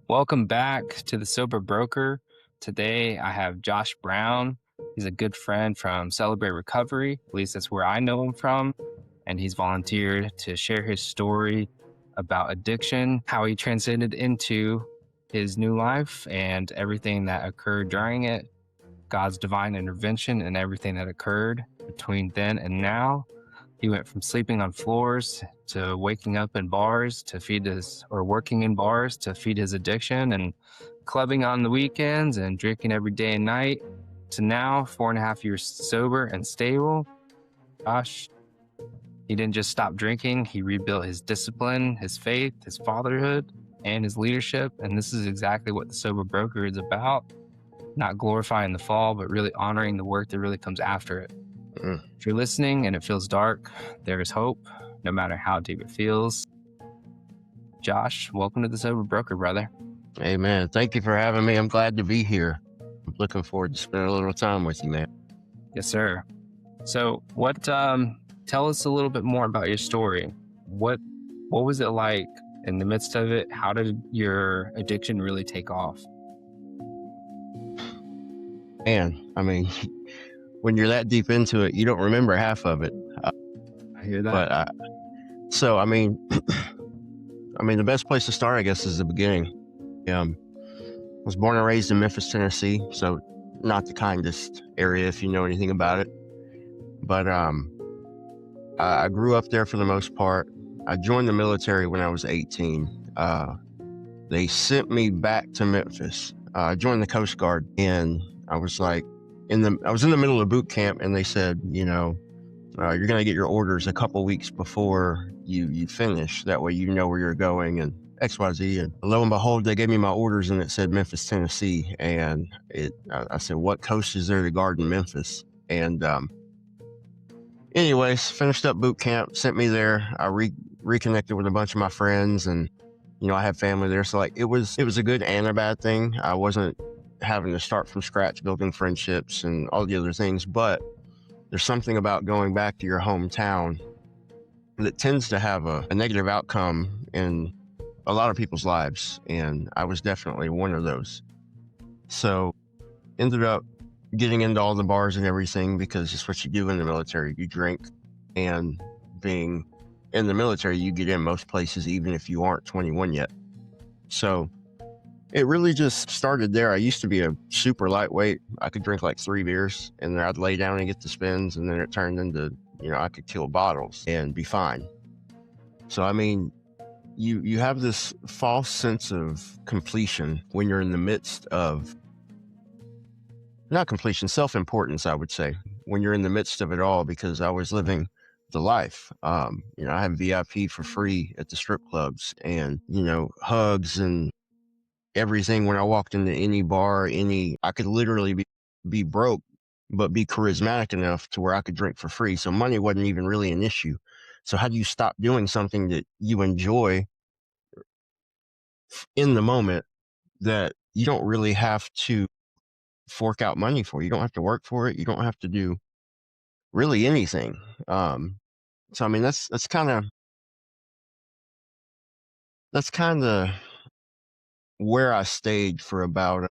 Welcome back to the Sober Broker. Today I have Josh Brown. He's a good friend from Celebrate Recovery. At least that's where I know him from. And he's volunteered to share his story about addiction, how he transited into his new life, and everything that occurred during it, God's divine intervention, and everything that occurred between then and now. He went from sleeping on floors to waking up in bars to feed his, or working in bars to feed his addiction, and clubbing on the weekends and drinking every day and night, to now 4.5 years sober and stable. Gosh, he didn't just stop drinking, he rebuilt his discipline, his faith, his fatherhood, and his leadership. And this is exactly what the Sober Broker is about. Not glorifying the fall, but really honoring the work that really comes after it. If you're listening and it feels dark, there is hope, no matter how deep it feels. Josh, welcome to the Sober Broker, brother. Amen. Thank you for having me. I'm glad to be here. I'm looking forward to spending a little time with you, man. Yes, sir. So, tell us a little bit more about your story. What was it like in the midst of it? How did your addiction really take off? Man, I mean, when you're that deep into it, you don't remember half of it. I hear that. But so, I mean, the best place to start, I guess, is the beginning. I was born and raised in Memphis, Tennessee, so not the kindest area if you know anything about it. But I grew up there for the most part. I joined the military when I was 18. They sent me back to Memphis. I joined the Coast Guard, and I was like, I was in the middle of boot camp, and they said, you're going to get your orders a couple weeks before you finish. That way, you know where you're going and XYZ. And lo and behold, they gave me my orders, and it said Memphis, Tennessee. And I said, what coast is there to guard in Memphis? And anyways, finished up boot camp, sent me there. I reconnected with a bunch of my friends, and I have family there, so like it was a good and a bad thing. I wasn't having to start from scratch, building friendships and all the other things, but there's something about going back to your hometown that tends to have a negative outcome in a lot of people's lives, and I was definitely one of those. So ended up getting into all the bars and everything, because it's what you do in the military. You drink, and being in the military, you get in most places even if you aren't 21 yet. So it really just started there. I used to be a super lightweight. I could drink like 3 beers, and then I'd lay down and get the spins, and then it turned into, I could kill bottles and be fine. So, I mean, you have this false sense of completion when you're in the midst of, not completion, self-importance, I would say, when you're in the midst of it all, because I was living the life. I had VIP for free at the strip clubs, and, hugs and everything. When I walked into any bar, I could literally be broke, but be charismatic enough to where I could drink for free. So money wasn't even really an issue. So how do you stop doing something that you enjoy in the moment, that you don't really have to fork out money for? You don't have to work for it. You don't have to do really anything. So I mean, that's kind of where I stayed for about,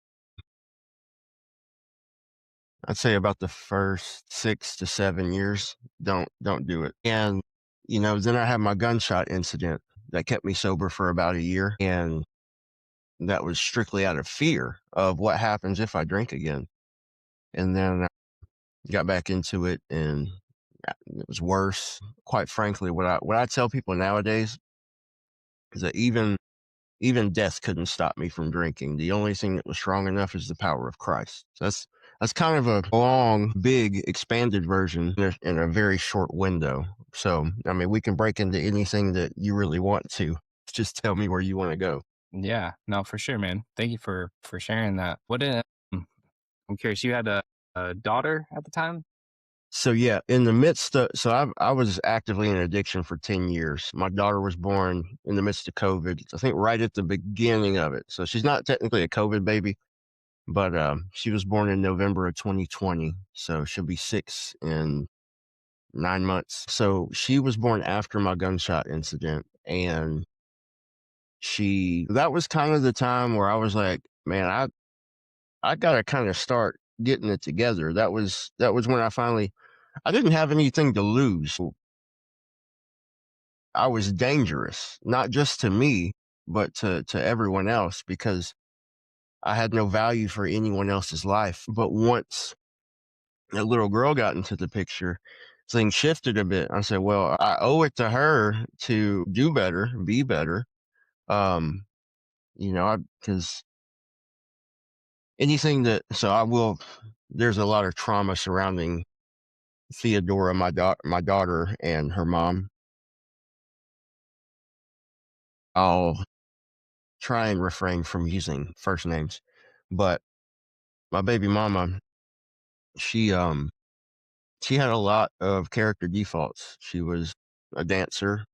I'd say about the first 6 to 7 years. Don't do it. And then I had my gunshot incident that kept me sober for about a year, and that was strictly out of fear of what happens if I drink again. And then I got back into it, and it was worse. Quite frankly, what I tell people nowadays is that even death couldn't stop me from drinking. The only thing that was strong enough is the power of Christ. So that's kind of a long, big, expanded version in a very short window. So, I mean, we can break into anything that you really want to. Just tell me where you want to go. Yeah, no, for sure, man. Thank you for sharing that. I'm curious, you had a daughter at the time? So yeah, in the midst of, I was actively in addiction for 10 years. My daughter was born in the midst of COVID, I think right at the beginning of it. So she's not technically a COVID baby, but she was born in November of 2020. So she'll be 6 in 9 months. So she was born after my gunshot incident. And That was kind of the time where I was like, man, I got to kind of start getting it together. That was when I didn't have anything to lose. I was dangerous, not just to me, but to everyone else, because I had no value for anyone else's life. But once a little girl got into the picture, things shifted a bit. I said, well, I owe it to her to do better, be better. Um, because anything that, so I will, there's a lot of trauma surrounding Theodora, my daughter, and her mom. I'll try and refrain from using first names, but my baby mama, she, um, she had a lot of character defaults. She was a dancer.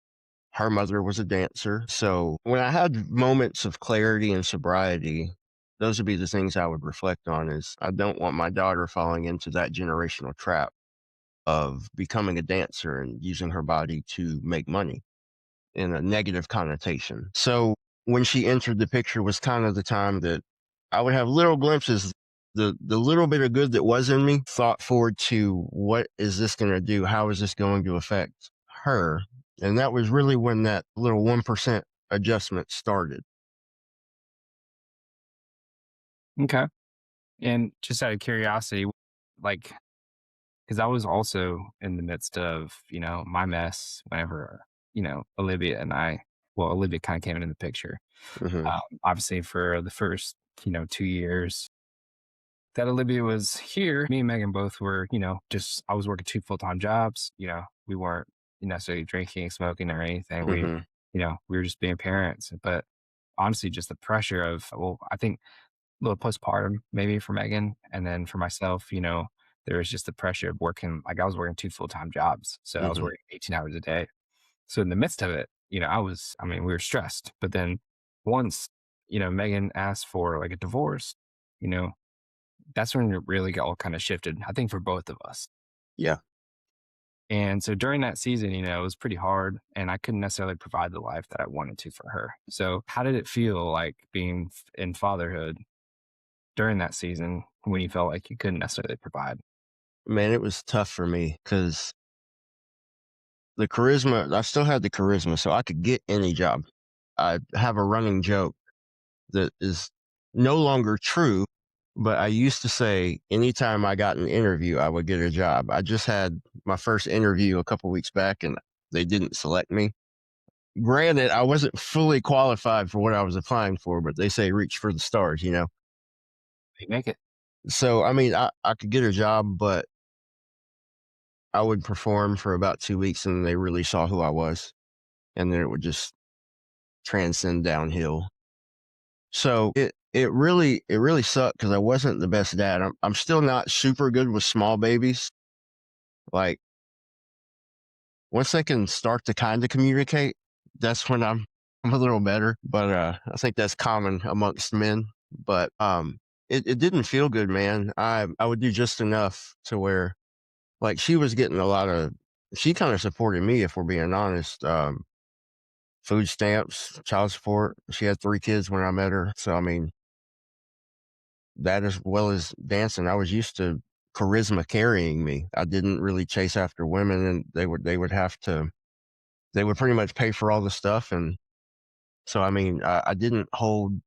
Her mother was a dancer. So when I had moments of clarity and sobriety, those would be the things I would reflect on. Is I don't want my daughter falling into that generational trap of becoming a dancer and using her body to make money in a negative connotation. So when she entered the picture was kind of the time that I would have little glimpses, the little bit of good that was in me, thought forward to what is this going to do? How is this going to affect her? And that was really when that little 1% adjustment started. Okay. And just out of curiosity, like, because I was also in the midst of, my mess whenever, Olivia and Olivia kind of came into the picture. Hmm. Obviously, for the first, 2 years that Olivia was here, me and Megan both were, just, I was working two full-time jobs. We weren't necessarily drinking, smoking, or anything. Hmm. We were just being parents. But honestly, just the pressure of, well, I think little postpartum maybe for Megan, and then for myself, there was just the pressure of working. Like I was working two full-time jobs, so I was Hmm. working 18 hours a day. So in the midst of it, we were stressed. But then once, Megan asked for like a divorce, you know, that's when it really got all kind of shifted, I think, for both of us. Yeah. And so during that season, it was pretty hard and I couldn't necessarily provide the life that I wanted to for her. So how did it feel like being in fatherhood during that season when you felt like you couldn't necessarily provide? Man, it was tough for me because the charisma, I still had the charisma, so I could get any job. I have a running joke that is no longer true, but I used to say anytime I got an interview, I would get a job. I just had my first interview a couple weeks back and they didn't select me. Granted, I wasn't fully qualified for what I was applying for, but they say reach for the stars. You make it. So, I mean, I could get a job, but I would perform for about 2 weeks and they really saw who I was. And then it would just transcend downhill. So it really sucked because I wasn't the best dad. I'm still not super good with small babies. Like once they can start to kind of communicate, that's when I'm a little better. But I think that's common amongst men. But it didn't feel good, man. I would do just enough to where like she was getting a lot of. She kind of supported me, if we're being honest. Food stamps, child support. She had 3 kids when I met her. So I mean, that as well as dancing, I was used to charisma carrying me. I didn't really chase after women, and they would pretty much pay for all the stuff. And so, I mean, I didn't hold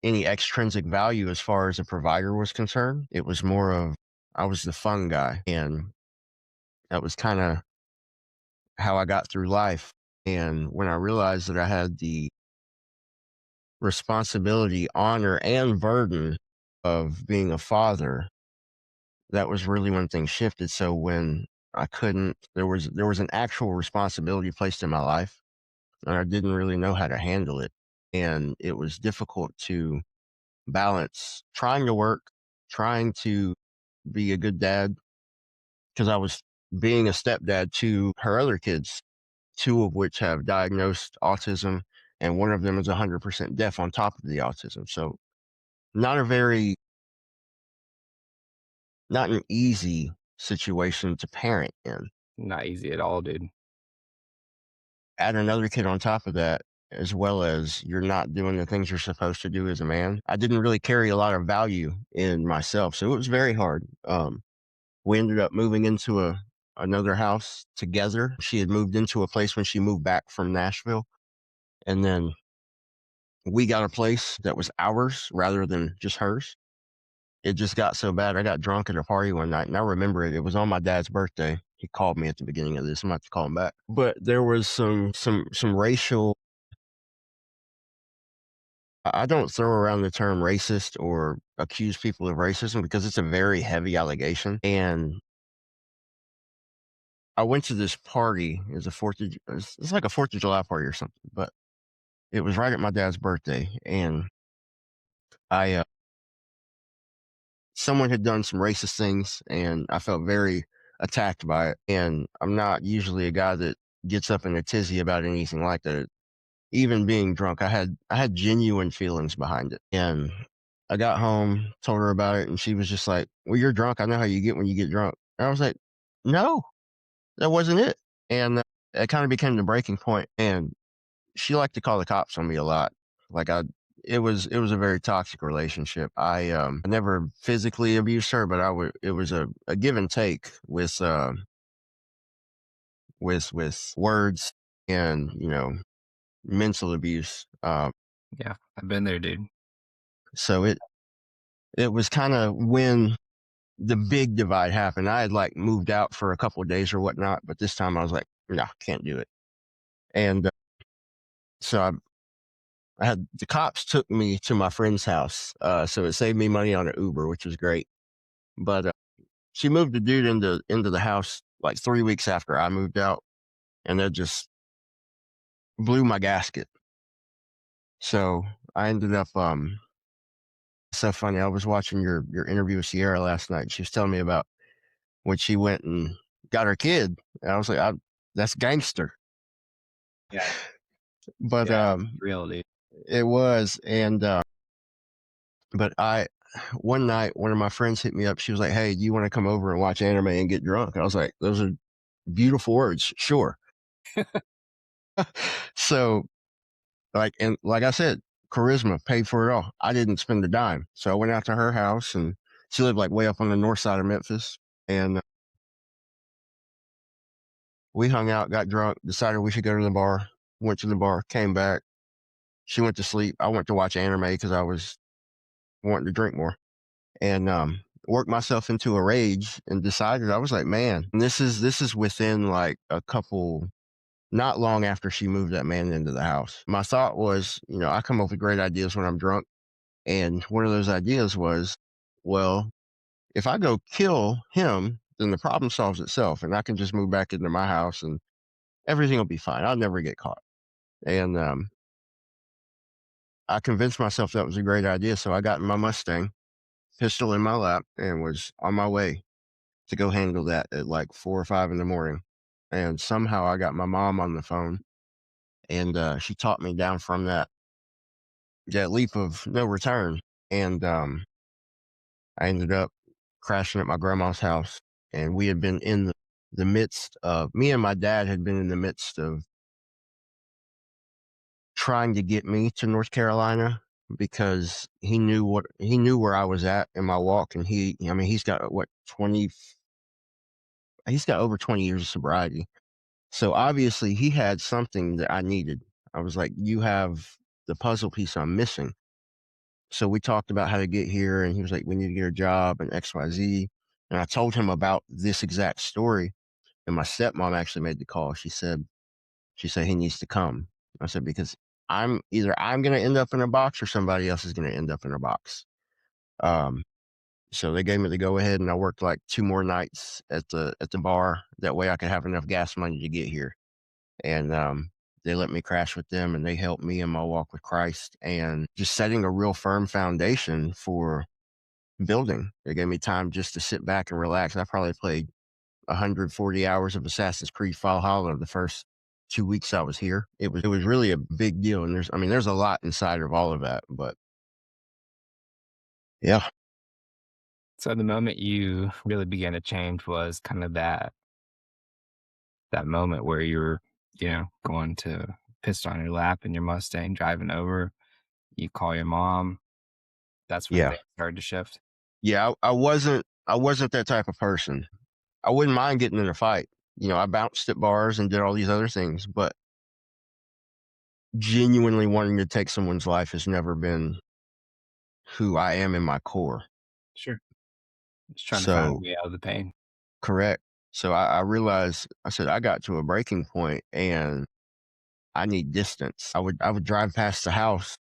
any extrinsic value as far as a provider was concerned. It was more of I was the fun guy, and that was kind of how I got through life. And when I realized that I had the responsibility, honor, and burden of being a father, that was really when things shifted. So when I couldn't, there was an actual responsibility placed in my life, and I didn't really know how to handle it, and it was difficult to balance trying to work, trying to be a good dad because I was being a stepdad to her other kids, two of which have diagnosed autism, and one of them is 100% deaf on top of the autism. So not a very not an easy situation to parent in. Not easy at all, dude. Add another kid on top of that, as well as you're not doing the things you're supposed to do as a man. I didn't really carry a lot of value in myself, so it was very hard. We ended up moving into a another house together. She had moved into a place when she moved back from Nashville, and then we got a place that was ours rather than just hers. It just got so bad. I got drunk at a party one night, and I remember it. It was on my dad's birthday. He called me at the beginning of this. I'm about to call him back, but there was some racial. I don't throw around the term racist or accuse people of racism because it's a very heavy allegation. And I went to this party. It was a it's like a Fourth of July party or something, but it was right at my dad's birthday, and I someone had done some racist things, and I felt very attacked by it. And I'm not usually a guy that gets up in a tizzy about anything like that. Even being drunk, I had genuine feelings behind it. And I got home, told her about it, and she was just like, "Well, you're drunk. I know how you get when you get drunk." And I was like, "No, that wasn't it." And it kind of became the breaking point. And she liked to call the cops on me a lot. Like it was a very toxic relationship. I never physically abused her, but I would it was a give and take with words and mental abuse. Yeah, I've been there, dude. So it was kind of when the big divide happened. I had like moved out for a couple of days or whatnot, but this time I was like, no, can't do it. And so I had the cops took me to my friend's house, so it saved me money on an Uber, which was great. But she moved the dude into the house like 3 weeks after I moved out, and that just blew my gasket. So I ended up so funny. I was watching your interview with Sierra last night. She was telling me about when she went and got her kid. And I was like, that's gangster. Yeah, But yeah, real, dude. it was, and but I one night one of my friends hit me up. She was like, "Hey, do you want to come over and watch anime and get drunk?" I was like, "Those are beautiful words, sure." So like I said, charisma paid for it all. I didn't spend a dime, so I went out to her house, and she lived like way up on the north side of Memphis, and we hung out, got drunk, decided we should go to the bar. Went to the bar, came back. She went to sleep. I went to watch anime because I was wanting to drink more, and worked myself into a rage and decided I was like, man, this is within like a couple, not long after she moved that man into the house. My thought was, I come up with great ideas when I'm drunk, and one of those ideas was, well, if I go kill him, then the problem solves itself, and I can just move back into my house, and everything will be fine. I'll never get caught. And I convinced myself that was a great idea, so I got in my Mustang, pistol in my lap, and was on my way to go handle that at like 4 or 5 in the morning. And somehow I got my mom on the phone, and she talked me down from that leap of no return. And I ended up crashing at my grandma's house, and we had been in the midst of me and my dad had been in the midst of trying to get me to North Carolina because he knew where I was at in my walk, and I mean he's got what 20 he's got over 20 years of sobriety. So obviously he had something that I needed. I was like, you have the puzzle piece I'm missing. So we talked about how to get here, and he was like, we need to get a job and XYZ. And I told him about this exact story. And my stepmom actually made the call. She said he needs to come. I said, because I'm gonna end up in a box or somebody else is gonna end up in a box. Um, so they gave me the go ahead, and I worked like 2 more nights at the bar. That way I could have enough gas money to get here. And they let me crash with them, and they helped me in my walk with Christ and just setting a real firm foundation for building. They gave me time just to sit back and relax. I probably played 140 hours of Assassin's Creed Valhalla the first 2 weeks I was here. It was really a big deal, and there's a lot inside of all of that. But yeah, So the moment you really began to change was kind of that moment where you were, going to pissed on your lap in your Mustang driving over, you call your mom, that's when Yeah. things started to shift? Yeah, I wasn't that type of person. I wouldn't mind getting in a fight. I bounced at bars and did all these other things, but genuinely wanting to take someone's life has never been who I am in my core. Sure. Just trying to find a So, way out of the pain. correct. So I realized, I said, I got to a breaking point and I need distance. I would drive past the house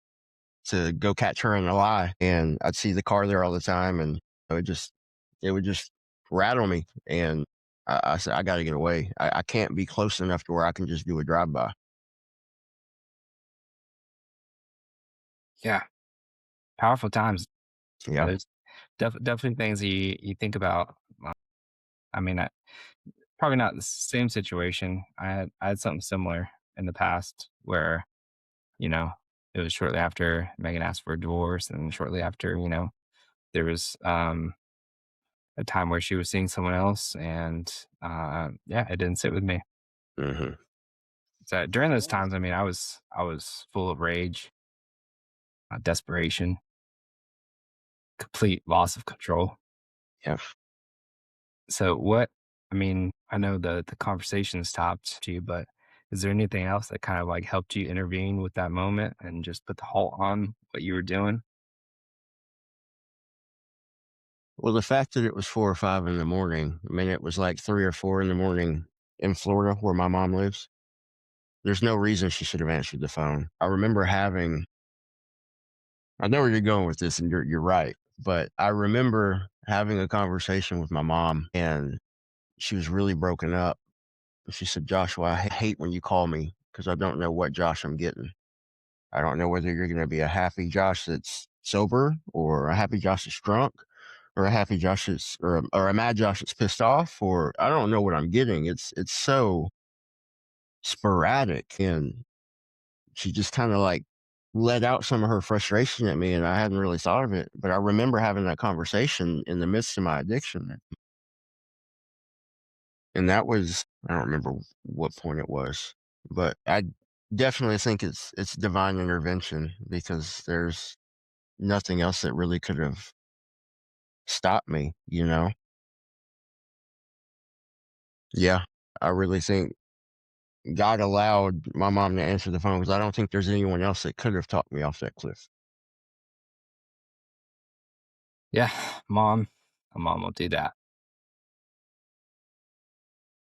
to go catch her in a lie, and I'd see the car there all the time, and it would just rattle me. And I said, I got to get away. I can't be close enough to where I can just do a drive by. Yeah. Powerful times. Yeah. There's definitely things you think about. I mean, probably not the same situation. I had something similar in the past where, you know, it was shortly after Megan asked for a divorce, and shortly after, there was a time where she was seeing someone else, and yeah, it didn't sit with me. Hmm. So during those times, I mean, I was full of rage, desperation, complete loss of control. Yeah. So what I mean, I know the conversation stopped to you, but is there anything else that kind of like helped you intervene with that moment and just put the halt on what you were doing? Well, the fact that it was 4 or 5 in the morning, I mean, it was like 3 or 4 in the morning in Florida where my mom lives. There's no reason she should have answered the phone. I remember I know where you're going with this, and you're right. But I remember having a conversation with my mom, and she was really broken up. She said, Joshua, I hate when you call me because I don't know what Josh I'm getting. I don't know whether you're going to be a happy Josh that's sober, or a happy Josh that's drunk, or a happy Josh that's, or a mad Josh that's pissed off, or I don't know what I'm getting. It's so sporadic. And she just kind of like let out some of her frustration at me, and I hadn't really thought of it. But I remember having that conversation in the midst of my addiction. And that was, I don't remember what point it was, but I definitely think it's divine intervention, because there's nothing else that really could have stopped me. Yeah. I really think God allowed my mom to answer the phone, because I don't think there's anyone else that could have talked me off that cliff. Yeah, mom, a mom will do that.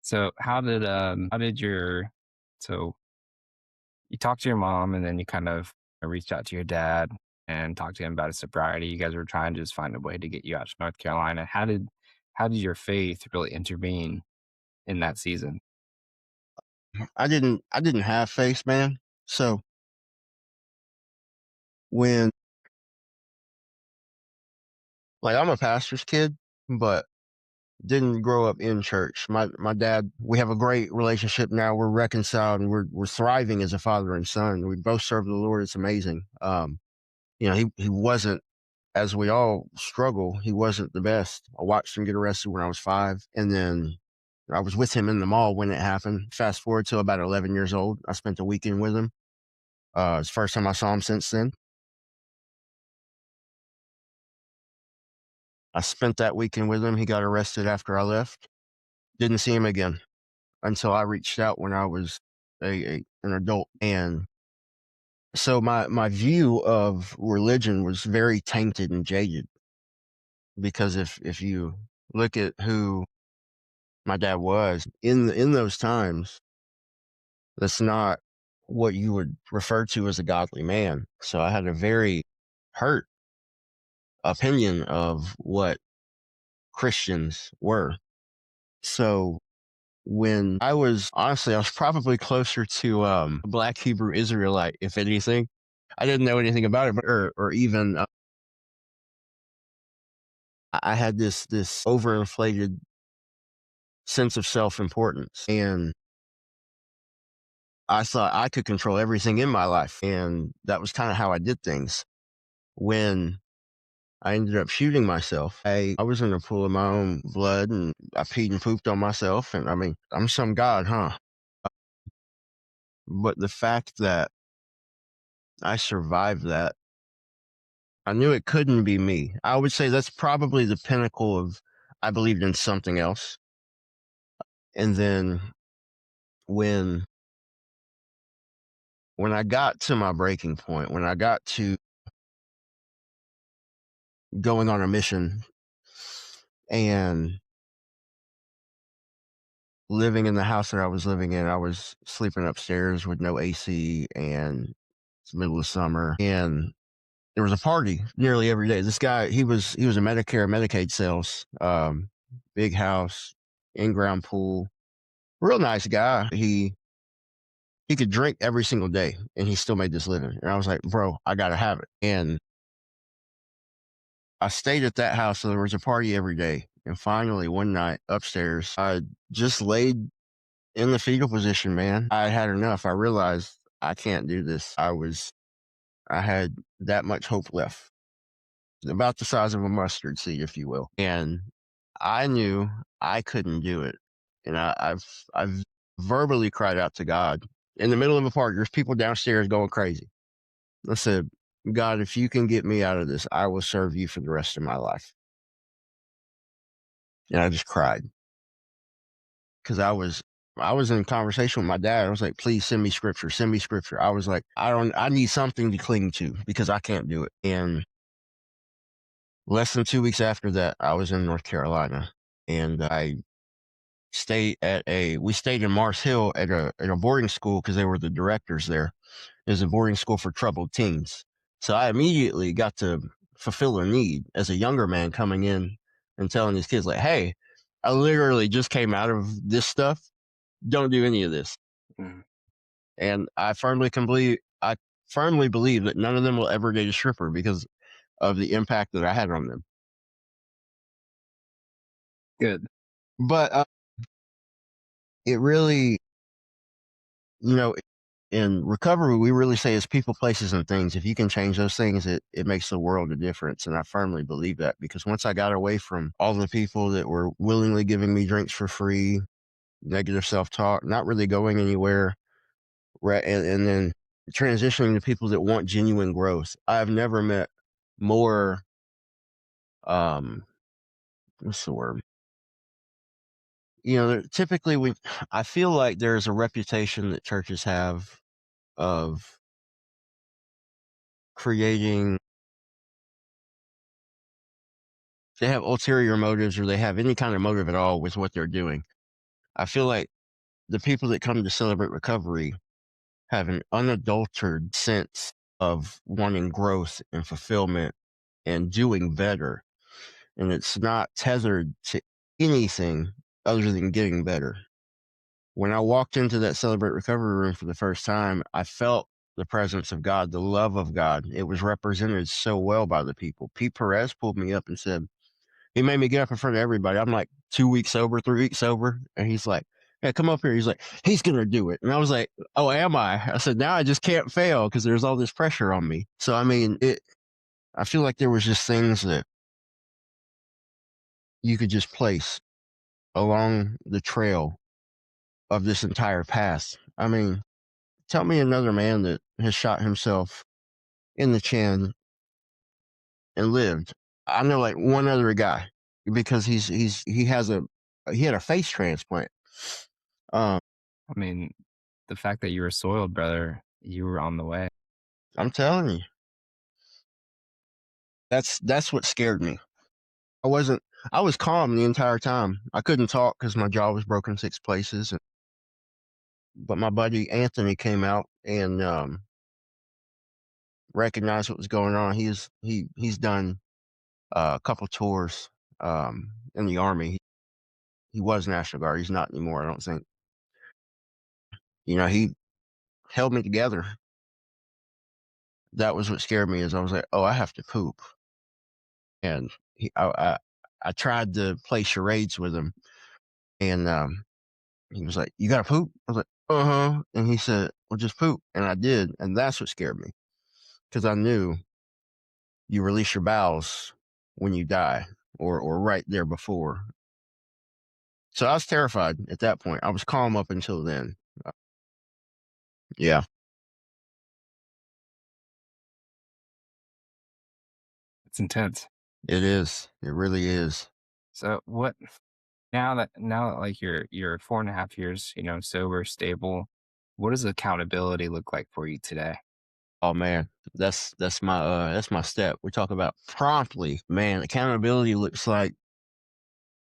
So how did your so you talked to your mom and then you kind of reached out to your dad and talked to him about his sobriety. You guys were trying to just find a way to get you out to North Carolina. How did your faith really intervene in that season? I didn't have faith, man. So when like I'm a pastor's kid, but didn't grow up in church. My dad, we have a great relationship now. We're reconciled, and we're thriving as a father and son. We both serve the Lord. It's amazing. He wasn't, as we all struggle, he wasn't the best. I watched him get arrested when I was 5, and then I was with him in the mall when it happened. Fast forward to about 11 years old. I spent a weekend with him. It's the first time I saw him since then. I spent that weekend with him. He got arrested after I left. Didn't see him again until I reached out when I was an adult. And so my view of religion was very tainted and jaded, because if you look at who my dad was in those times, that's not what you would refer to as a godly man. So I had a very hurt opinion of what Christians were. So when I was, honestly, I was probably closer to a Black Hebrew Israelite, if anything. I didn't know anything about it, or even I had this overinflated sense of self importance, and I thought I could control everything in my life, and that was kind of how I did things. When I ended up shooting myself, I was in a pool of my own blood, and I peed and pooped on myself, and I mean, I'm some god, huh? But the fact that I survived that, I knew it couldn't be me. I would say that's probably the pinnacle of I believed in something else. And then when when I got to my breaking point, when I got to going on a mission and living in the house that I was living in, I was sleeping upstairs with no AC, and it's the middle of summer, and there was a party nearly every day. This guy, he was a Medicare, Medicaid sales, big house, in-ground pool, real nice guy. He could drink every single day and he still made this living. And I was like, bro, I gotta have it. And I stayed at that house, so there was a party every day. And finally, one night upstairs, I just laid in the fetal position, man. I had enough. I realized I can't do this. I had that much hope left, about the size of a mustard seed, if you will. And I knew I couldn't do it. And I've verbally cried out to God in the middle of a party. There's people downstairs going crazy. I said, God, if you can get me out of this, I will serve you for the rest of my life. And I just cried because I was in conversation with my dad. I was like, please send me scripture, send me scripture. I was like, I need something to cling to because I can't do it. And less than 2 weeks after that, I was in North Carolina, and we stayed in Mars Hill at a boarding school because they were the directors there. It was a boarding school for troubled teens. So I immediately got to fulfill a need as a younger man coming in and telling these kids, like, hey, I literally just came out of this stuff. Don't do any of this. Mm. And I firmly believe that none of them will ever date a stripper because of the impact that I had on them. Good. But it really, you know, in recovery, we really say it's people, places, and things. If you can change those things, it makes the world a difference. And I firmly believe that because once I got away from all the people that were willingly giving me drinks for free, negative self-talk, not really going anywhere, right, and then transitioning to people that want genuine growth. I've never met more, um, what's the word? Typically I feel like there's a reputation that churches have of creating they have ulterior motives, or they have any kind of motive at all with what they're doing. I feel like the people that come to Celebrate Recovery have an unadulterated sense of wanting growth and fulfillment and doing better. And it's not tethered to anything other than getting better. When I walked into that Celebrate Recovery room for the first time, I felt the presence of God, the love of God. It was represented so well by the people. Pete Perez pulled me up and said, he made me get up in front of everybody. I'm like 2 weeks sober, 3 weeks sober. And he's like, hey, come up here. He's like, he's going to do it. And I was like, oh, am I? I said, now I just can't fail because there's all this pressure on me. So, I mean, I feel like there was just things that you could just place along the trail of this entire path. I mean, tell me another man that has shot himself in the chin and lived. I know like one other guy because he had a face transplant. Um, I mean, the fact that you were soiled, brother, you were on the way. I'm telling you, that's what scared me. I was calm the entire time. I couldn't talk because my jaw was broken 6 places. But my buddy Anthony came out and recognized what was going on. He's done a couple tours in the Army. He was National Guard. He's not anymore, I don't think. He held me together. That was what scared me. Is I was like, oh, I have to poop, and I tried to play charades with him, and he was like, "You got to poop?" I was like, "Uh huh," and he said, "Well, just poop," and I did, and that's what scared me because I knew you release your bowels when you die, or right there before. So I was terrified at that point. I was calm up until then. Yeah, It's intense. it is. It really is. So what now that like you're 4.5 years, sober, stable, what does accountability look like for you today? Oh man, that's my step. We talk about promptly, man. Accountability looks like,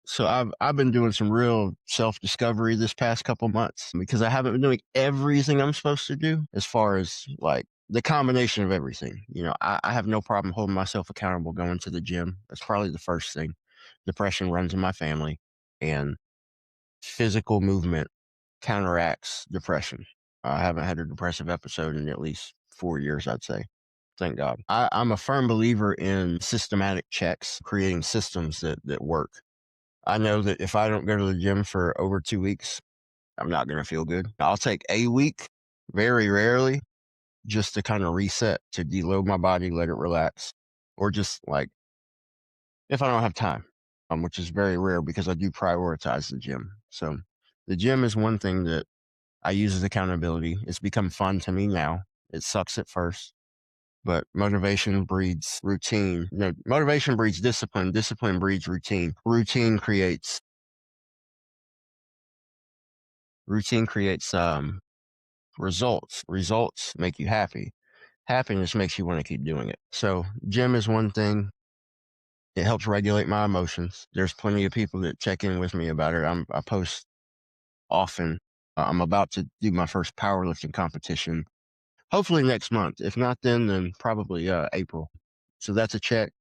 so I've been doing some real self discovery this past couple months because I haven't been doing everything I'm supposed to do as far as like the combination of everything. I have no problem holding myself accountable going to the gym. That's probably the first thing. Depression runs in my family, and physical movement counteracts depression. I haven't had a depressive episode in at least 4 years, I'd say. Thank God. I'm a firm believer in systematic checks, creating systems that work. I know that if I don't go to the gym for over 2 weeks, I'm not going to feel good. I'll take a week, very rarely, just to kind of reset, to deload my body, let it relax, or just like if I don't have time, which is very rare because I do prioritize the gym. So the gym is one thing that I use as accountability. It's become fun to me now. It sucks at first, but motivation breeds routine. Motivation breeds discipline. Discipline breeds routine. Routine creates results. Results make you happy. Happiness makes you want to keep doing it. So gym is one thing. It helps regulate my emotions. There's plenty of people that check in with me about it. I post often. I'm about to do my first powerlifting competition, hopefully next month. If not then probably April. So that's a check.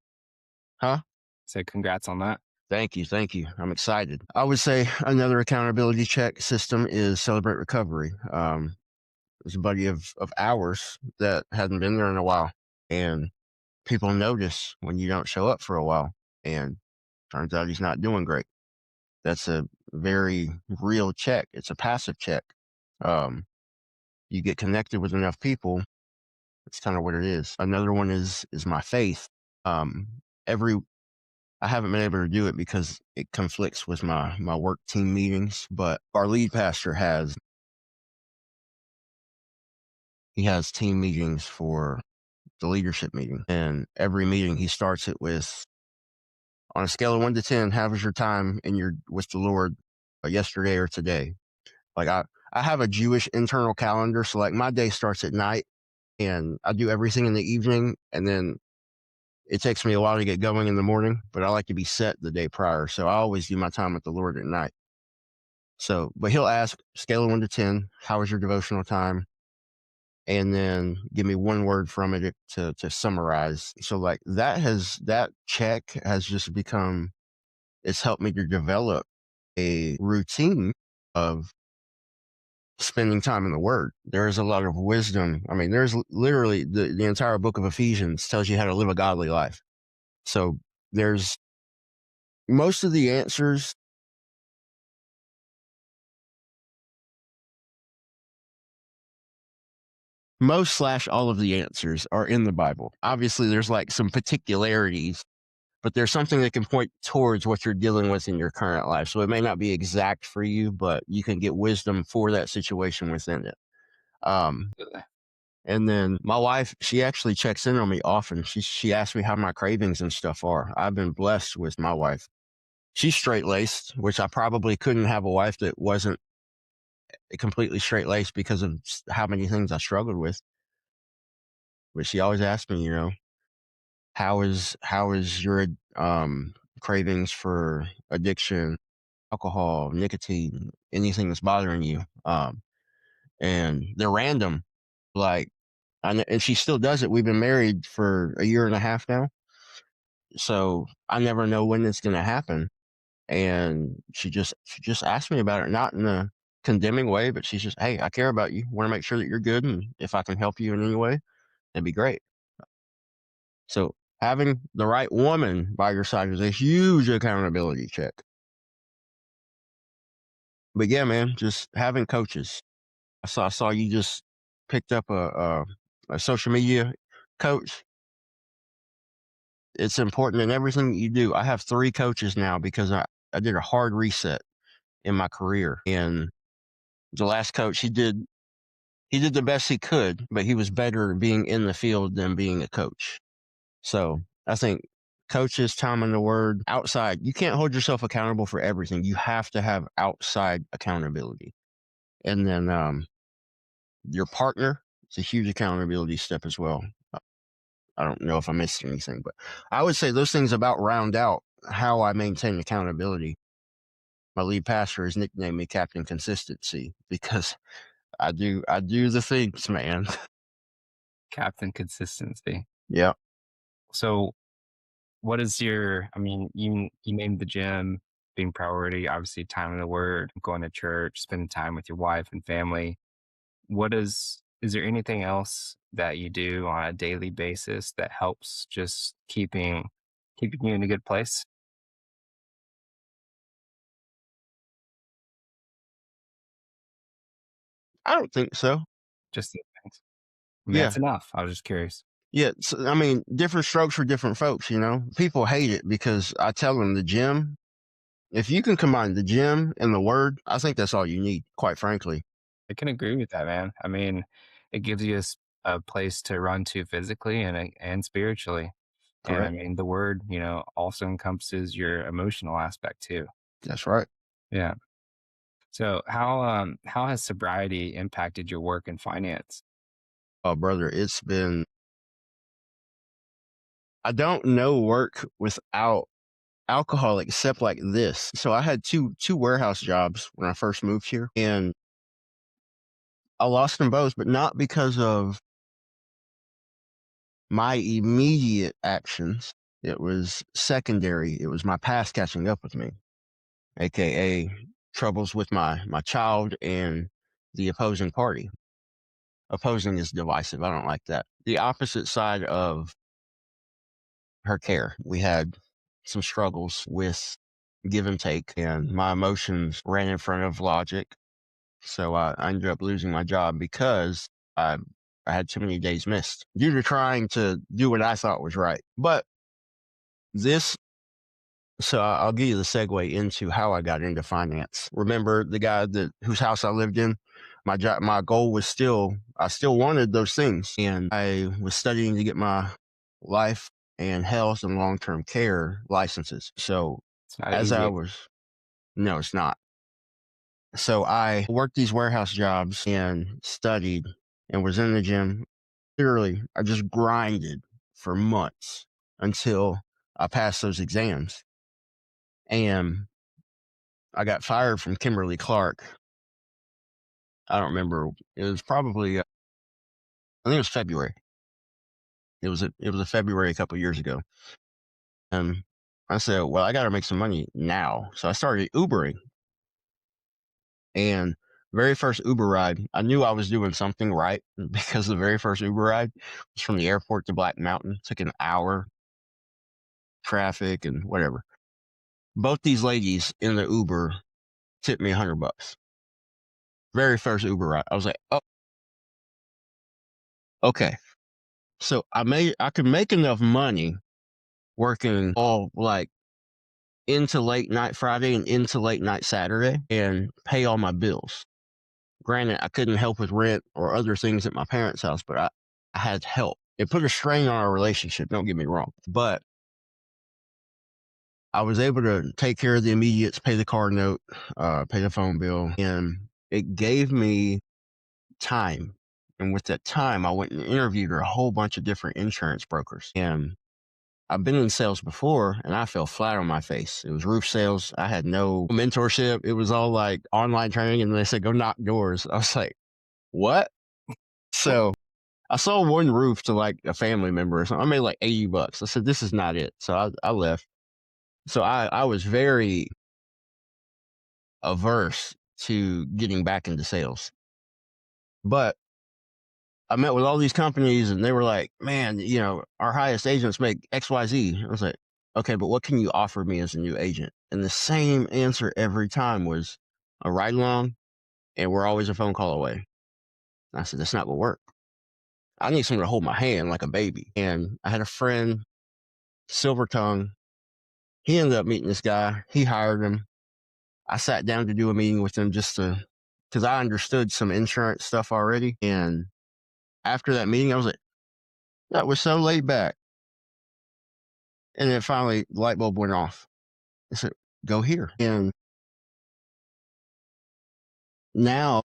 Huh? So congrats on that. Thank you. Thank you. I'm excited. I would say another accountability check system is Celebrate Recovery. There's a buddy of ours that hadn't been there in a while, and people notice when you don't show up for a while, and turns out he's not doing great. That's a very real check. It's a passive check. Um, you get connected with enough people. It's kind of what it is. Another one is my faith. Um, every I haven't been able to do it because it conflicts with my work team meetings. But our lead pastor he has team meetings for the leadership meeting, and every meeting he starts it with, on a scale of 1 to 10, how was your time in your with the Lord yesterday or today? Like I have a Jewish internal calendar, so like my day starts at night, and I do everything in the evening, and then it takes me a while to get going in the morning, but I like to be set the day prior. So I always do my time with the Lord at night. So, but he'll ask, scale of 1 to 10, how was your devotional time? And then give me one word from it to summarize. So like that check has just become, it's helped me to develop a routine of spending time in the Word. There is a lot of wisdom. I mean, there's literally the entire book of Ephesians tells you how to live a godly life. So there's most of the answers. Most slash all of the answers are in the Bible. Obviously, there's like some particularities, but there's something that can point towards what you're dealing with in your current life. So it may not be exact for you, but you can get wisdom for that situation within it. Um, Really. and then my wife, she actually checks in on me often. She asks me how my cravings and stuff are. I've been blessed with my wife. She's straight laced, which I probably couldn't have a wife that wasn't completely straight laced because of how many things I struggled with. But she always asks me, how is your cravings for addiction, alcohol, nicotine, anything that's bothering you? And they're random. Like, and she still does it. We've been married for a year and a half now, so I never know when it's going to happen. And she just asked me about it, not in a condemning way, but she's just, hey, I care about you. Want to make sure that you're good, and if I can help you in any way, that'd be great. So having the right woman by your side is a huge accountability check. But yeah, man, just having coaches. I saw you just picked up a social media coach. It's important in everything you do. I have 3 coaches now because I did a hard reset in my career. And the last coach, he did he did the best he could, but he was better being in the field than being a coach. So I think coaches, time in the word, outside, you can't hold yourself accountable for everything. You have to have outside accountability. And then your partner, it's a huge accountability step as well. I don't know if I missed anything, but I would say those things about round out how I maintain accountability. My lead pastor has nicknamed me Captain Consistency because I do the things, man. Captain consistency. Yeah. So what is your, I mean, you named the gym being priority, obviously time in the word, going to church, spending time with your wife and family. Is there anything else that you do on a daily basis that helps just keeping you in a good place? I don't think so. Just these things. I mean, Yeah. that's enough. I was just curious. Yeah. So, I mean, different strokes for different folks, you know? People hate it because I tell them the gym, if you can combine the gym and the word, I think that's all you need, quite frankly. I can agree with that, man. I mean, it gives you a place to run to physically and spiritually. And I Correct. mean, the word, also encompasses your emotional aspect too. That's right. Yeah. So how has sobriety impacted your work and finance? Oh, brother, it's been, I don't know work without alcohol except like this. So I had two warehouse jobs when I first moved here, and I lost them both, but not because of my immediate actions. It was secondary. It was my past catching up with me, aka troubles with my child and the opposing party. Opposing is divisive. I don't like that. The opposite side of her care. We had some struggles with give and take, and my emotions ran in front of logic. So I ended up losing my job because I I had too many days missed due to trying to do what I thought was right. But this, so I'll give you the segue into how I got into finance. Remember the guy that whose house I lived in? My job, my goal was still, I still wanted those things, and I was studying to get my life and health and long term care licenses. So It's not as I easy. was, no, it's not. So I worked these warehouse jobs and studied and was in the gym. Literally, I just grinded for months until I passed those exams. And I got fired from Kimberly Clark. I don't remember. It was probably, I think it was February. It was a February a couple years ago. And I said, well, I got to make some money now. So I started Ubering. And very first Uber ride, I knew I was doing something right because the very first Uber ride was from the airport to Black Mountain. It took an hour, traffic and whatever. Both these ladies in the Uber tipped me $100. Very first Uber ride. I was like, oh, okay. So I could make enough money working all like into late night Friday and into late night Saturday and pay all my bills. Granted, I couldn't help with rent or other things at my parents' house, but I had help. It put a strain on our relationship, don't get me wrong. But I was able to take care of the immediates, pay the car note, pay the phone bill, and it gave me time. And with that time, I went and interviewed a whole bunch of different insurance brokers. And I've been in sales before and I fell flat on my face. It was roof sales. I had no mentorship. It was all like online training. And they said, go knock doors. I was like, what? So I sold one roof to like a family member or something. I made like $80. I said, this is not it. So I left. So I was very averse to getting back into sales. But I met with all these companies and they were like, man, our highest agents make XYZ. I was like, okay, but what can you offer me as a new agent? And the same answer every time was a ride along and we're always a phone call away. I said, that's not what work. I need someone to hold my hand like a baby. And I had a friend, Silver Tongue. He ended up meeting this guy. He hired him. I sat down to do a meeting with him just to because I understood some insurance stuff already. And after that meeting, I was like, that was so laid back. And then finally, the light bulb went off. I said, go here. And now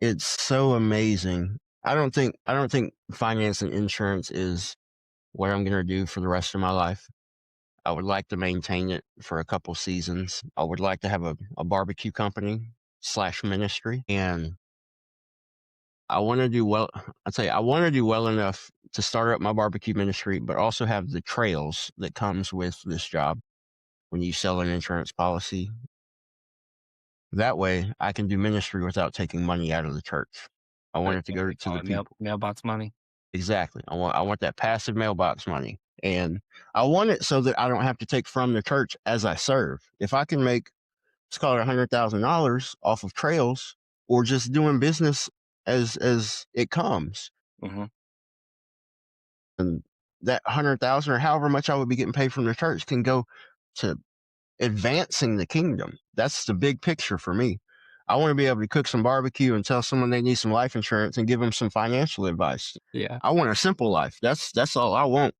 it's so amazing. I don't think finance and insurance is what I'm going to do for the rest of my life. I would like to maintain it for a couple seasons. I would like to have a barbecue company slash ministry. And I want to do well. I'd say I want to do well enough to start up my barbecue ministry, but also have the trails that comes with this job when you sell an insurance policy. That way I can do ministry without taking money out of the church. I want it to What go they to call the it, people. mailbox money. Exactly. I want that passive mailbox money. And I want it so that I don't have to take from the church as I serve. If I can make, let's call it $100,000 off of trails or just doing business as it comes, Hmm. and that 100,000 or however much I would be getting paid from the church can go to advancing the kingdom. That's the big picture for me. I want to be able to cook some barbecue and tell someone they need some life insurance and give them some financial advice. Yeah, I want a simple life. That's all I want.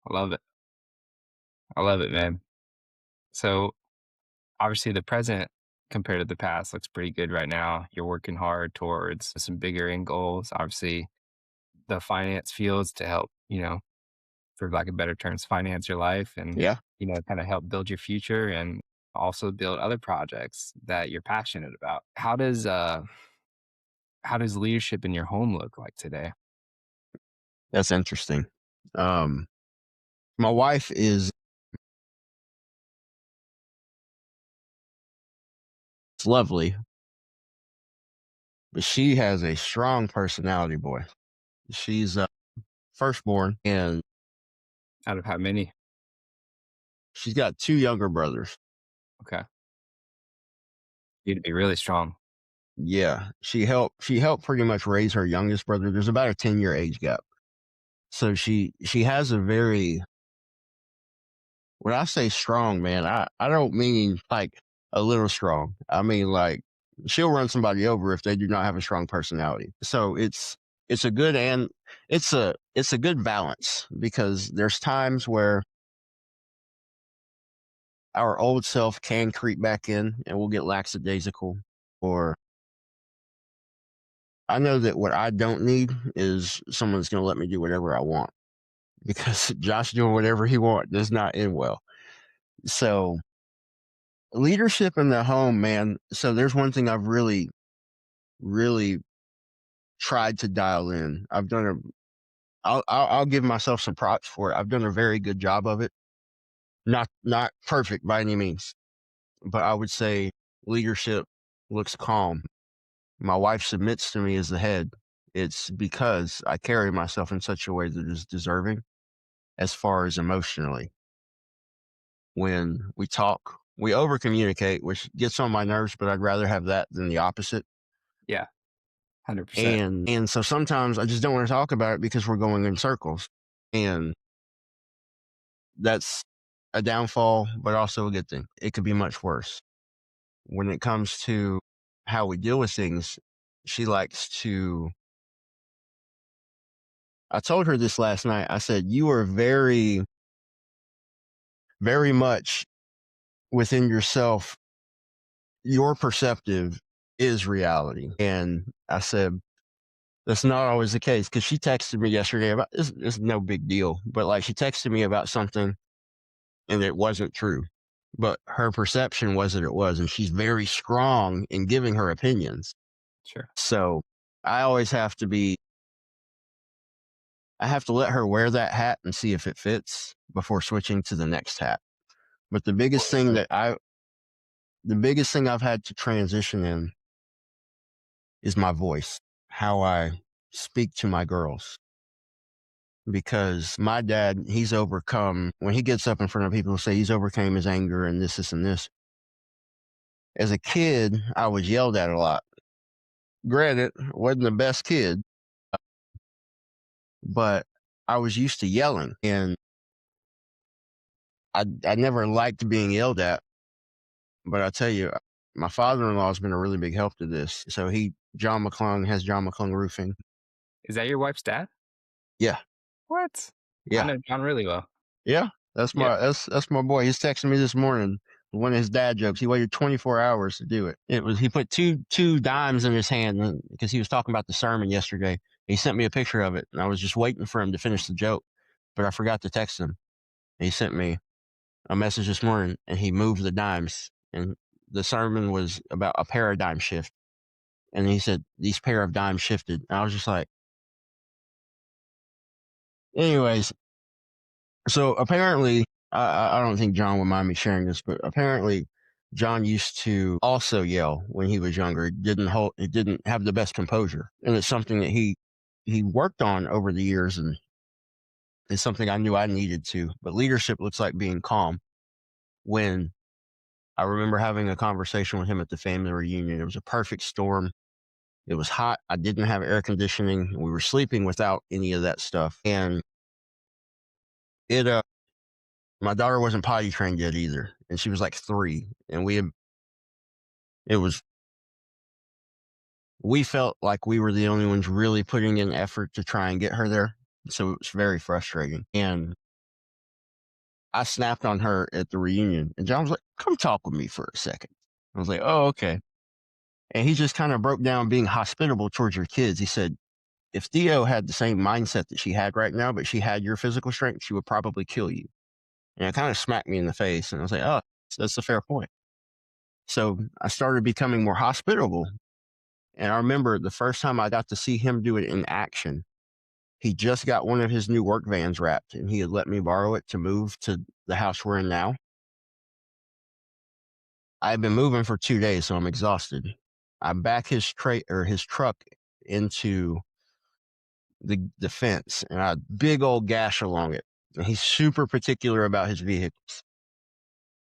I love it. I love it, man. So obviously, the present compared to the past looks pretty good right now. You're working hard towards some bigger end goals. Obviously, the finance fields to help, for lack of better terms, finance your life and, Yeah, kind of help build your future and also build other projects that you're passionate about. How does leadership in your home look like today? that's interesting. Um, my wife is lovely, but she has a strong personality, boy. She's firstborn, and Out of how many? she's got two younger brothers. Okay. You'd be really strong. Yeah, she helped pretty much raise her youngest brother. There's about a 10-year age gap. So she has a very, when I say strong, man, I don't mean like a little strong. I mean like she'll run somebody over if they do not have a strong personality. So it's a good, and it's a good balance, because there's times where our old self can creep back in and we'll get lackadaisical, or I know that what I don't need is someone that's going to let me do whatever I want, because Josh doing whatever he wants does not end well. So leadership in the home, man. So there's one thing I've really, really tried to dial in. I'll give myself some props for it. I've done a very good job of it. Not perfect by any means, but I would say leadership looks calm. My wife submits to me as the head. It's because I carry myself in such a way that is deserving as far as emotionally. When we talk, we over communicate, which gets on my nerves, but I'd rather have that than the opposite. Yeah, 100%. And so sometimes I just don't want to talk about it because we're going in circles. And that's a downfall, but also a good thing. It could be much worse. When it comes to how we deal with things, she likes to, I told her this last night. I said, you are very, very much within yourself. Your perceptive is reality. And I said, that's not always the case, because she texted me yesterday about this. It's no big deal, but like she texted me about something and it wasn't true, but her perception was that it was, and she's very strong in giving her opinions. Sure. So I always have to be, I have to let her wear that hat and see if it fits before switching to the next hat. But the biggest thing I've had to transition in is my voice, how I speak to my girls. Because my dad, he's overcome, when he gets up in front of people, say he's overcame his anger and this, and this. As a kid, I was yelled at a lot. Granted, wasn't the best kid, but I was used to yelling, and I never liked being yelled at. But I tell you, my father-in-law has been a really big help to this. So John McClung has John McClung Roofing. Is that your wife's dad? Yeah, What? I yeah, know John really well. yeah. That's Yeah. that's my boy. He's texting me this morning. One of his dad jokes. He waited 24 hours to do it. He put two dimes in his hand because he was talking about the sermon yesterday. He sent me a picture of it, and I was just waiting for him to finish the joke, but I forgot to text him. He sent me a message this morning, and he moved the dimes, and the sermon was about a paradigm shift. And he said these pair of dimes shifted. And I was just like, anyways. So apparently, I don't think John would mind me sharing this, but apparently, John used to also yell when he was younger. He didn't have the best composure, and it's something that he worked on over the years, and it's something I knew I needed to. But leadership looks like being calm. When I remember having a conversation with him at the family reunion, it was a perfect storm. It was hot. I didn't have air conditioning. We were sleeping without any of that stuff, and it my daughter wasn't potty trained yet either, and she was like 3, and it was we felt like we were the only ones really putting in effort to try and get her there, so it was very frustrating. And I snapped on her at the reunion, and John was like, "Come talk with me for a second." I was like, "Oh, okay." And he just kind of broke down being hospitable towards your kids. He said, "If Theo had the same mindset that she had right now, but she had your physical strength, she would probably kill you." And it kind of smacked me in the face, and I was like, "Oh, that's a fair point." So I started becoming more hospitable. And I remember the first time I got to see him do it in action, he just got one of his new work vans wrapped, and he had let me borrow it to move to the house we're in now. I've been moving for 2 days, so I'm exhausted. I back his truck into the fence, and I had a big old gash along it. And he's super particular about his vehicles.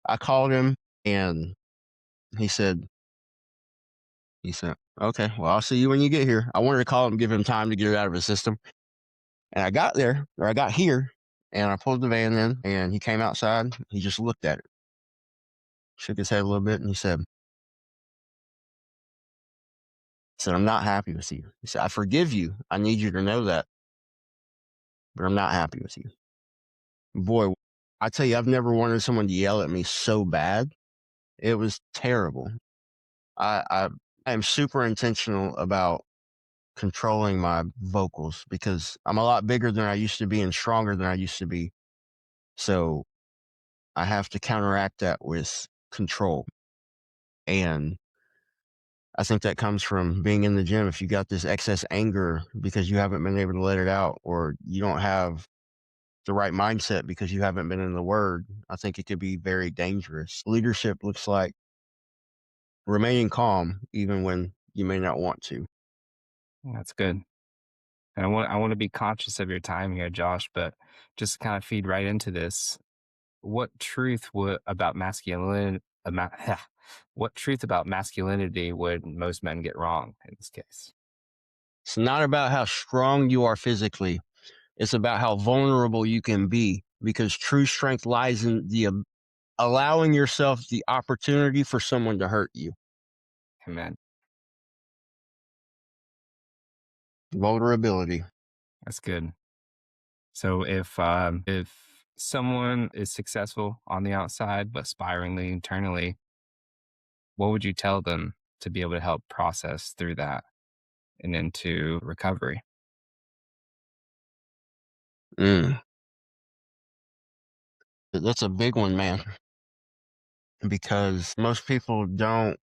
I called him, and he said, "Okay, well, I'll see you when you get here." I wanted to call him, give him time to get it out of his system. And I got here, and I pulled the van in, and he came outside. He just looked at it, shook his head a little bit, and he said, "I'm not happy with you." He said, "I forgive you. I need you to know that, but I'm not happy with you." Boy, I tell you, I've never wanted someone to yell at me so bad. It was terrible. I I am super intentional about controlling my vocals because I'm a lot bigger than I used to be and stronger than I used to be. So I have to counteract that with control. And I think that comes from being in the gym. If you got this excess anger because you haven't been able to let it out, or you don't have the right mindset because you haven't been in the word, I think it could be very dangerous. Leadership looks like remaining calm even when you may not want to. That's good. And I want to be conscious of your time here, Josh, but just to kind of feed right into this, what truth would about masculinity about, what truth about masculinity would most men get wrong in this case? It's not about how strong you are physically, it's about how vulnerable you can be because true strength lies in allowing yourself the opportunity for someone to hurt you. Amen. Vulnerability. That's good. So if someone is successful on the outside but spiralling internally, what would you tell them to be able to help process through that and into recovery? Mm. That's a big one, man, because most people don't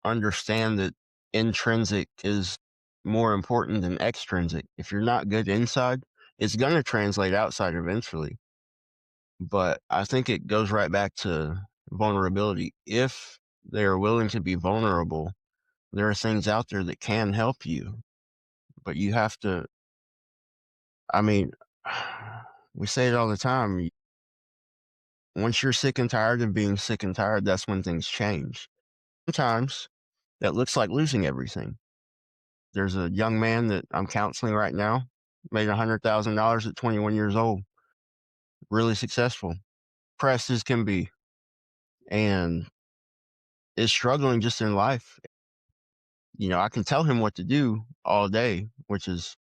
understand that intrinsic is more important than extrinsic. If you're not good inside, it's going to translate outside eventually. But I think it goes right back to vulnerability. If they are willing to be vulnerable, there are things out there that can help you, but you have to, I mean, we say it all the time. Once you're sick and tired of being sick and tired, that's when things change. Sometimes that looks like losing everything. There's a young man that I'm counseling right now, made $100,000 at 21 years old, really successful, pressed as can be. And is struggling just in life, I can tell him what to do all day, which is,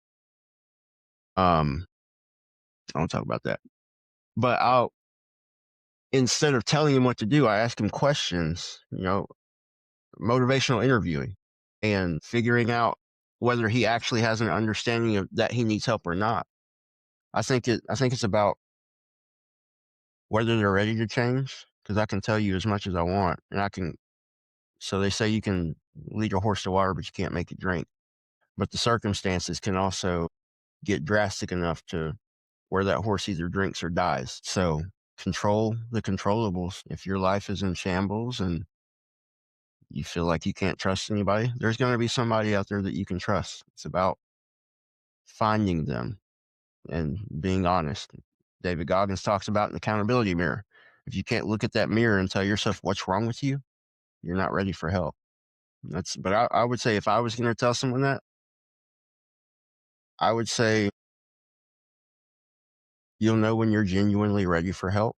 um, I won't talk about that. But instead of telling him what to do, I ask him questions, motivational interviewing and figuring out whether he actually has an understanding of that he needs help or not. I think it's about whether they're ready to change, because I can tell you as much as I want, and I can. So they say you can lead a horse to water, but you can't make it drink. But the circumstances can also get drastic enough to where that horse either drinks or dies. So control the controllables. If your life is in shambles and you feel like you can't trust anybody, there's going to be somebody out there that you can trust. It's about finding them and being honest. David Goggins talks about an accountability mirror. If you can't look at that mirror and tell yourself what's wrong with you, you're not ready for help. But I would say if I was going to tell someone that, I would say you'll know when you're genuinely ready for help,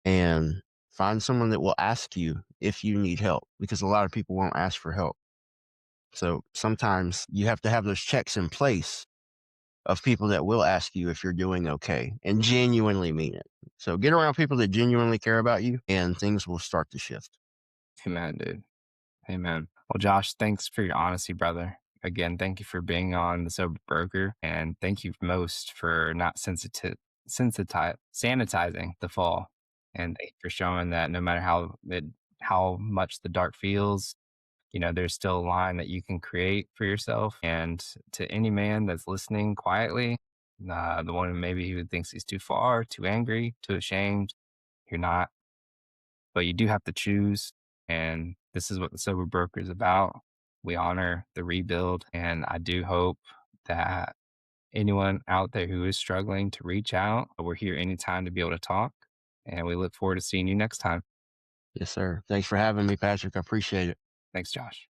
and find someone that will ask you if you need help, because a lot of people won't ask for help. So sometimes you have to have those checks in place of people that will ask you if you're doing okay and genuinely mean it. So get around people that genuinely care about you and things will start to shift. Amen, dude. Amen. Well, Josh, thanks for your honesty, brother. Again, thank you for being on the Sober Broker, and thank you most for not sanitizing the fall, and thank you for showing that no matter how much the dark feels, there's still a line that you can create for yourself. And to any man that's listening quietly, the one maybe who thinks he's too far, too angry, too ashamed, you're not, but you do have to choose. And this is what the Sober Broker is about. We honor the rebuild. And I do hope that anyone out there who is struggling to reach out, we're here anytime to be able to talk. And we look forward to seeing you next time. Yes, sir. Thanks for having me, Patrick. I appreciate it. Thanks, Josh.